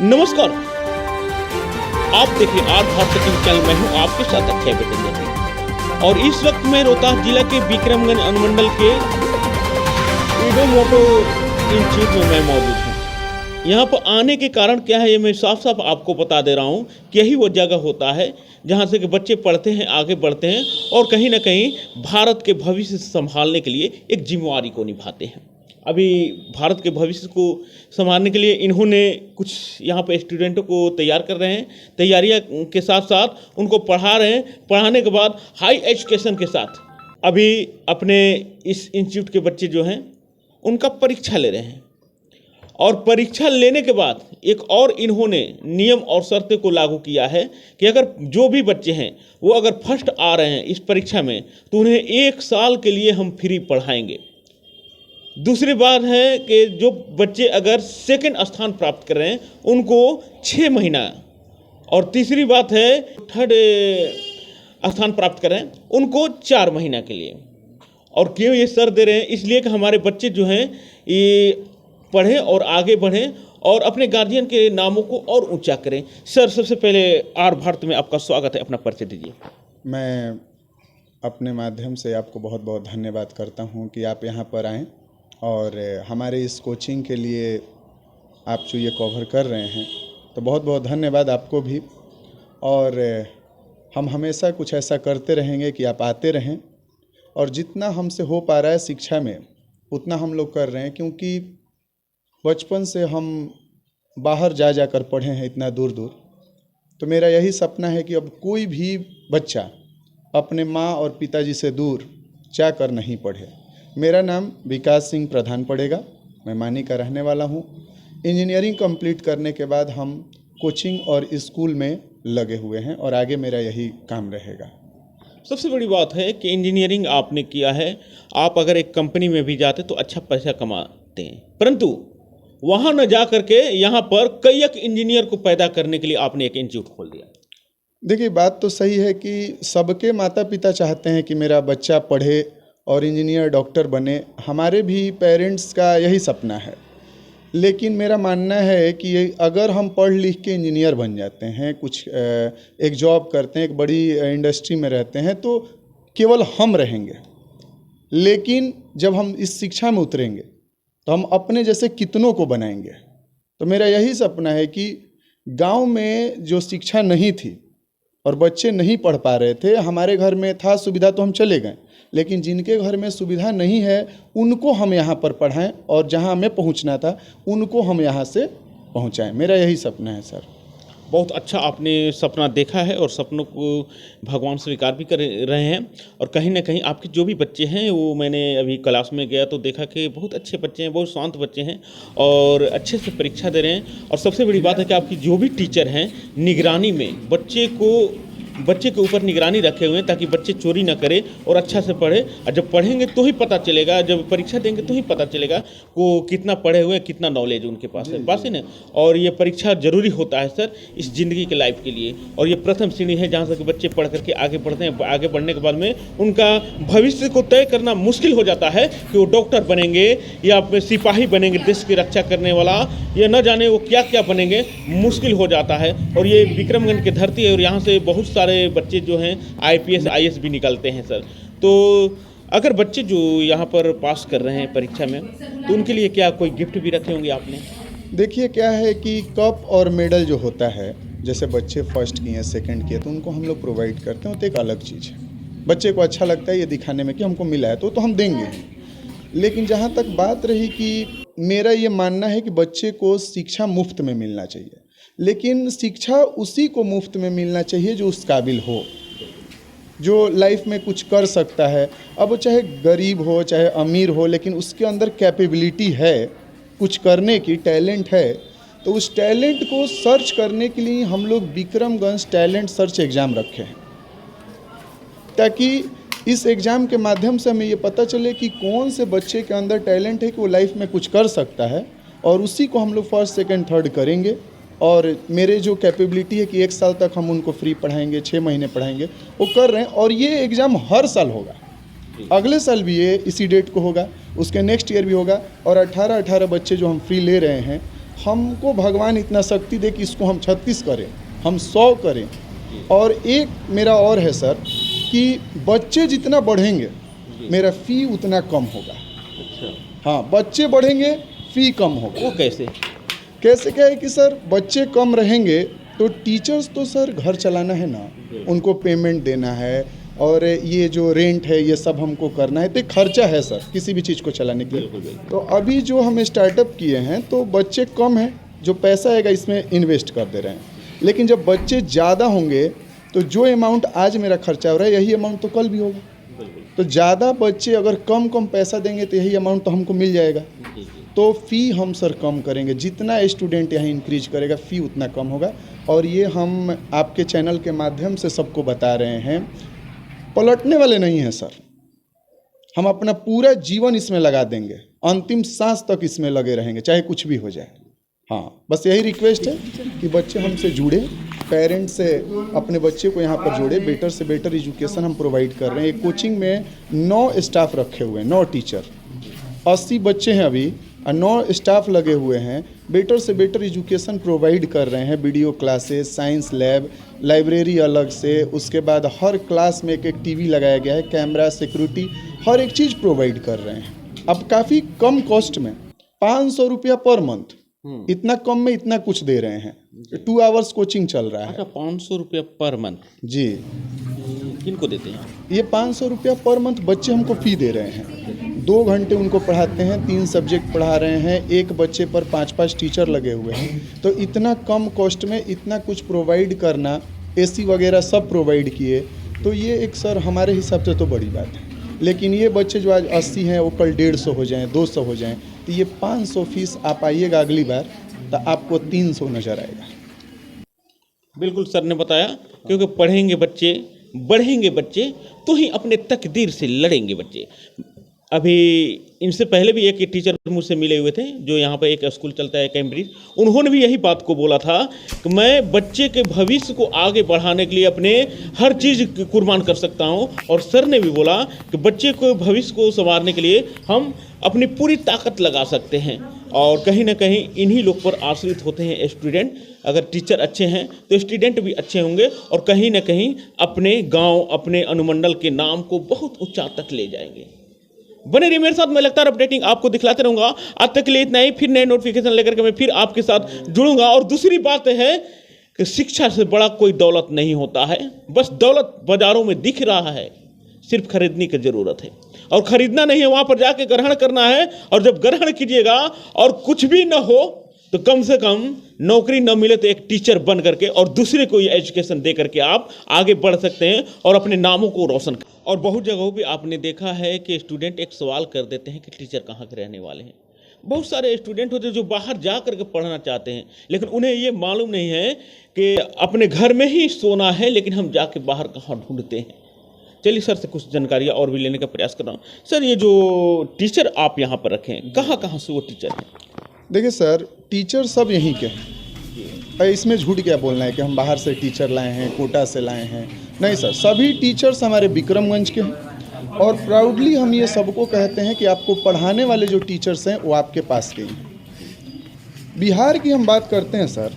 नमस्कार, आप देखिए आज भारत न्यूज चैनल में हूँ आपके साथ अक्षय बेटेंद्र। और इस वक्त मैं रोहतास जिला के विक्रमगंज अनुमंडल के ईडो मोटो इंस्टीट्यूट में मैं मौजूद हूँ। यहाँ पर आने के कारण क्या है ये मैं साफ साफ आपको बता दे रहा हूँ कि यही वो जगह होता है जहाँ से कि बच्चे पढ़ते हैं, आगे बढ़ते हैं और कहीं ना कहीं भारत के भविष्य संभालने के लिए एक जिम्मेवारी को निभाते हैं। अभी भारत के भविष्य को संभालने के लिए इन्होंने कुछ यहाँ पे स्टूडेंटों को तैयार कर रहे हैं, तैयारियाँ के साथ साथ उनको पढ़ा रहे हैं। पढ़ाने के बाद हाई एजुकेशन के साथ अभी अपने इस इंस्टीट्यूट के बच्चे जो हैं उनका परीक्षा ले रहे हैं। और परीक्षा लेने के बाद एक और इन्होंने नियम और शर्तें को लागू किया है कि अगर जो भी बच्चे हैं वो अगर फर्स्ट आ रहे हैं इस परीक्षा में तो उन्हें 1 साल के लिए हम फ्री पढ़ाएंगे। दूसरी बात है कि जो बच्चे अगर सेकंड स्थान प्राप्त कर रहे हैं उनको 6 महीना, और तीसरी बात है थर्ड स्थान प्राप्त कर रहे हैं उनको 4 महीना के लिए। और क्यों ये शर्त दे रहे हैं? इसलिए कि हमारे बच्चे जो हैं ये पढ़ें और आगे बढ़ें और अपने गार्जियन के नामों को और ऊंचा करें। सर, सबसे पहले आर भारत में आपका स्वागत है, अपना परिचय दीजिए। मैं अपने माध्यम से आपको बहुत बहुत धन्यवाद करता हूं कि आप यहां पर आएँ और हमारे इस कोचिंग के लिए आप जो ये कवर कर रहे हैं तो बहुत बहुत धन्यवाद आपको भी। और हम हमेशा कुछ ऐसा करते रहेंगे कि आप आते रहें और जितना हमसे हो पा रहा है शिक्षा में उतना हम लोग कर रहे हैं, क्योंकि बचपन से हम बाहर जा कर पढ़े हैं इतना दूर दूर। तो मेरा यही सपना है कि अब कोई भी बच्चा अपने माँ और पिताजी से दूर जाकर नहीं पढ़े। मेरा नाम विकास सिंह प्रधान पड़ेगा, मैं मानी का रहने वाला हूँ। इंजीनियरिंग कंप्लीट करने के बाद हम कोचिंग और स्कूल में लगे हुए हैं और आगे मेरा यही काम रहेगा। सबसे बड़ी बात है कि इंजीनियरिंग आपने किया है, आप अगर एक कंपनी में भी जाते तो अच्छा पैसा कमाते हैं, परंतु वहाँ न जा करके यहाँ पर कई एक इंजीनियर को पैदा करने के लिए आपने एक इंस्टीट्यूट खोल दिया। देखिए, बात तो सही है कि सबके माता पिता चाहते हैं कि मेरा बच्चा पढ़े और इंजीनियर डॉक्टर बने। हमारे भी पेरेंट्स का यही सपना है, लेकिन मेरा मानना है कि अगर हम पढ़ लिख के इंजीनियर बन जाते हैं, कुछ एक जॉब करते हैं, एक बड़ी इंडस्ट्री में रहते हैं, तो केवल हम रहेंगे। लेकिन जब हम इस शिक्षा में उतरेंगे तो हम अपने जैसे कितनों को बनाएंगे। तो मेरा यही सपना है कि गांव में जो शिक्षा नहीं थी और बच्चे नहीं पढ़ पा रहे थे, हमारे घर में था सुविधा तो हम चले गए, लेकिन जिनके घर में सुविधा नहीं है उनको हम यहाँ पर पढ़ाएं और जहाँ हमें पहुँचना था उनको हम यहाँ से पहुँचाएं। मेरा यही सपना है सर। बहुत अच्छा आपने सपना देखा है और सपनों को भगवान स्वीकार भी कर रहे हैं। और कहीं ना कहीं आपके जो भी बच्चे हैं वो मैंने अभी क्लास में गया तो देखा कि बहुत अच्छे बच्चे हैं, बहुत शांत बच्चे हैं और अच्छे से परीक्षा दे रहे हैं। और सबसे बड़ी बात है कि आपकी जो भी टीचर हैं निगरानी में बच्चे के ऊपर निगरानी रखे हुए हैं ताकि बच्चे चोरी ना करें और अच्छा से पढ़े। और जब पढ़ेंगे तो ही पता चलेगा, जब परीक्षा देंगे तो ही पता चलेगा वो कितना पढ़े हुए हैं, कितना नॉलेज उनके पास है ना। और ये परीक्षा जरूरी होता है सर इस ज़िंदगी के लाइफ के लिए। और ये प्रथम श्रेणी है जहाँ से बच्चे पढ़ करके आगे बढ़ते हैं। आगे बढ़ने के बाद में उनका भविष्य को तय करना मुश्किल हो जाता है कि वो डॉक्टर बनेंगे या सिपाही बनेंगे, देश की रक्षा करने वाला, या न जाने वो क्या क्या बनेंगे, मुश्किल हो जाता है। और ये विक्रमगंज की धरती है और यहाँ से बहुत सारे बच्चे जो हैं IPS IAS भी निकलते हैं सर। तो अगर बच्चे जो यहाँ पर पास कर रहे हैं परीक्षा में तो उनके लिए क्या कोई गिफ्ट भी रखे होंगे आपने? देखिए, क्या है कि कप और मेडल जो होता है, जैसे बच्चे फर्स्ट किए सेकंड किए तो उनको हम लोग प्रोवाइड करते हैं, तो एक अलग चीज़ है। बच्चे को अच्छा लगता है ये दिखाने में कि हमको मिला है तो हम देंगे। लेकिन जहाँ तक बात रही कि मेरा ये मानना है कि बच्चे को शिक्षा मुफ्त में मिलना चाहिए, लेकिन शिक्षा उसी को मुफ्त में मिलना चाहिए जो उस काबिल हो, जो लाइफ में कुछ कर सकता है। अब वो चाहे गरीब हो चाहे अमीर हो, लेकिन उसके अंदर कैपेबिलिटी है कुछ करने की, टैलेंट है, तो उस टैलेंट को सर्च करने के लिए हम लोग विक्रमगंज टैलेंट सर्च एग्ज़ाम रखे हैं, ताकि इस एग्ज़ाम के माध्यम से हमें ये पता चले कि कौन से बच्चे के अंदर टैलेंट है कि वो लाइफ में कुछ कर सकता है, और उसी को हम लोग फर्स्ट सेकंड थर्ड करेंगे। और मेरे जो कैपेबिलिटी है कि 1 साल तक हम उनको फ्री पढ़ाएंगे, 6 महीने पढ़ाएंगे, वो कर रहे हैं। और ये एग्ज़ाम हर साल होगा, अगले साल भी ये इसी डेट को होगा, उसके नेक्स्ट ईयर भी होगा। और 18 बच्चे जो हम फ्री ले रहे हैं हमको भगवान इतना शक्ति दे कि इसको हम 36 करें, हम 100 करें। और एक मेरा और है सर कि बच्चे जितना बढ़ेंगे मेरा फ़ी उतना कम होगा। अच्छा, हाँ, बच्चे बढ़ेंगे फ़ी कम होगा। वो कैसे? कैसे क्या है कि सर बच्चे कम रहेंगे तो टीचर्स तो सर घर चलाना है ना, उनको पेमेंट देना है और ये जो रेंट है ये सब हमको करना है, तो एक खर्चा है सर किसी भी चीज़ को चलाने के लिए। तो अभी जो हम स्टार्टअप किए हैं तो बच्चे कम हैं, जो पैसा आएगा इसमें इन्वेस्ट कर दे रहे हैं। लेकिन जब बच्चे ज़्यादा होंगे तो जो अमाउंट आज मेरा खर्चा हो रहा है यही अमाउंट तो कल भी होगा। तो ज़्यादा बच्चे अगर कम कम पैसा देंगे तो यही अमाउंट तो हमको मिल जाएगा। तो फ़ी हम सर कम करेंगे, जितना स्टूडेंट यहाँ इंक्रीज करेगा फ़ी उतना कम होगा। और ये हम आपके चैनल के माध्यम से सबको बता रहे हैं, पलटने वाले नहीं हैं सर। हम अपना पूरा जीवन इसमें लगा देंगे, अंतिम सांस तक इसमें लगे रहेंगे, चाहे कुछ भी हो जाए। हाँ, बस यही रिक्वेस्ट है कि बच्चे हमसे जुड़े, पेरेंट्स से अपने बच्चे को यहाँ पर जोड़े। बेटर से बेटर एजुकेशन हम प्रोवाइड कर रहे हैं। एक कोचिंग में 9 स्टाफ रखे हुए हैं, 9 टीचर, 80 बच्चे हैं अभी और 9 स्टाफ लगे हुए हैं। बेटर से बेटर एजुकेशन प्रोवाइड कर रहे हैं, video classes, science lab, library अलग से, उसके बाद हर क्लास में एक टीवी लगाया गया है, कैमरा, सिक्योरिटी, हर एक चीज़ प्रोवाइड कर रहे हैं। अब काफ़ी कम कॉस्ट में 500 रुपया पर मंथ, इतना कम में इतना कुछ दे रहे हैं। 2 आवर्स कोचिंग चल रहा है। अच्छा, 500 रुपया पर मंथ जी। किनको देते हैं? ये 500 रुपया पर मंथ बच्चे हमको फ़ी दे रहे हैं। 2 घंटे उनको पढ़ाते हैं, 3 सब्जेक्ट पढ़ा रहे हैं, एक बच्चे पर 5-5 टीचर लगे हुए हैं। तो इतना कम कॉस्ट में इतना कुछ प्रोवाइड करना, एसी वगैरह सब प्रोवाइड किए, तो ये एक सर हमारे हिसाब से तो बड़ी बात है। लेकिन ये बच्चे जो आज 80 हैं वो कल 150 हो जाएं, 200 हो जाएं, तो ये 500 फीस आप आइएगा अगली बार तो आपको 300 नज़र आएगा। बिल्कुल सर ने बताया, क्योंकि पढ़ेंगे बच्चे, बढ़ेंगे बच्चे तो ही अपने तकदीर से लड़ेंगे बच्चे। अभी इनसे पहले भी एक टीचर मुझसे मिले हुए थे जो यहाँ पर एक स्कूल चलता है कैम्ब्रिज, उन्होंने भी यही बात को बोला था कि मैं बच्चे के भविष्य को आगे बढ़ाने के लिए अपने हर चीज़ कुर्बान कर सकता हूँ। और सर ने भी बोला कि बच्चे को भविष्य को संवारने के लिए हम अपनी पूरी ताकत लगा सकते हैं। और कहीं ना कहीं इन्हीं लोग पर आश्रित होते हैं स्टूडेंट। अगर टीचर अच्छे हैं तो स्टूडेंट भी अच्छे होंगे और कहीं ना कहीं अपने गांव, अपने अनुमंडल के नाम को बहुत ऊंचा तक ले जाएंगे। बने रहिए मेरे साथ, मैं लगातार अपडेटिंग आपको दिखलाते रहूँगा। आज तक के लिए इतना ही, फिर नए नोटिफिकेशन लेकर के मैं फिर आपके साथ जुड़ूंगा। और दूसरी बात है कि शिक्षा से बड़ा कोई दौलत नहीं होता है। बस दौलत बाज़ारों में दिख रहा है, सिर्फ खरीदने की ज़रूरत है। और ख़रीदना नहीं है, वहाँ पर जाके ग्रहण करना है। और जब ग्रहण कीजिएगा और कुछ भी न हो तो कम से कम नौकरी न मिले तो एक टीचर बन करके और दूसरे को ये एजुकेशन दे करके आप आगे बढ़ सकते हैं और अपने नामों को रोशन कर। और बहुत जगहों पे आपने देखा है कि स्टूडेंट एक सवाल कर देते हैं कि टीचर कहाँ के रहने वाले हैं। बहुत सारे स्टूडेंट होते हैं जो बाहर जा करके पढ़ना चाहते हैं, लेकिन उन्हें ये मालूम नहीं है कि अपने घर में ही सोना है, लेकिन हम जाके बाहर कहाँ ढूंढते हैं। चलिए सर से कुछ जानकारियाँ और भी लेने का प्रयास कर रहा हूँ। सर, ये जो टीचर आप यहाँ पर रखें, कहाँ कहाँ से वो टीचर हैं? देखिए सर, टीचर सब यहीं के हैं। इसमें झूठ क्या बोलना है कि हम बाहर से टीचर लाए हैं, कोटा से लाए हैं। नहीं सर, सभी टीचर्स हमारे विक्रमगंज के हैं। और प्राउडली हम ये सबको कहते हैं कि आपको पढ़ाने वाले जो टीचर्स हैं वो आपके पास के हैं। बिहार की हम बात करते हैं सर,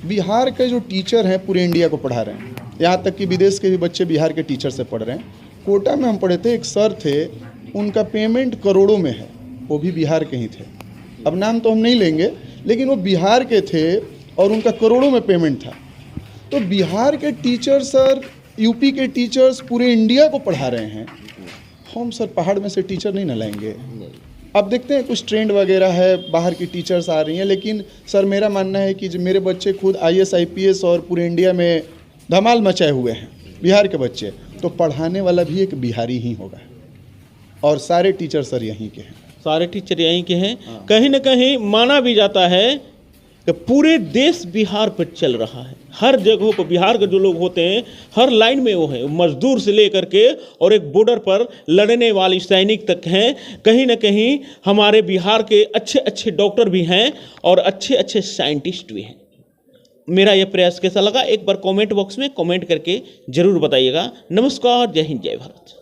बिहार के जो टीचर हैं पूरे इंडिया को पढ़ा रहे हैं। यहाँ तक कि विदेश के भी बच्चे बिहार के टीचर से पढ़ रहे हैं। कोटा में हम पढ़े थे, एक सर थे, उनका पेमेंट करोड़ों में है, वो भी बिहार के ही थे। अब नाम तो हम नहीं लेंगे, लेकिन वो बिहार के थे और उनका करोड़ों में पेमेंट था। तो बिहार के टीचर सर, यूपी के टीचर्स पूरे इंडिया को पढ़ा रहे हैं। हम सर पहाड़ में से टीचर नहीं ना लाएंगे। अब देखते हैं कुछ ट्रेंड वगैरह है, बाहर की टीचर्स आ रही हैं, लेकिन सर मेरा मानना है कि मेरे बच्चे खुद IAS IPS और पूरे इंडिया में धमाल मचाए हुए हैं, बिहार के बच्चे, तो पढ़ाने वाला भी एक बिहारी ही होगा। और सारे टीचर सर यहीं के हैं। सारे टीचर यहीं के हैं। कहीं ना कहीं माना भी जाता है कि पूरे देश बिहार पर चल रहा है। हर जगहों पर बिहार के जो लोग होते हैं हर लाइन में वो हैं, मजदूर से लेकर के और एक बॉर्डर पर लड़ने वाली सैनिक तक हैं। कहीं ना कहीं हमारे बिहार के अच्छे अच्छे डॉक्टर भी हैं और अच्छे अच्छे साइंटिस्ट भी हैं। मेरा यह प्रयास कैसा लगा, एक बार कमेंट बॉक्स में कमेंट करके ज़रूर बताइएगा। नमस्कार, जय हिंद, जय भारत।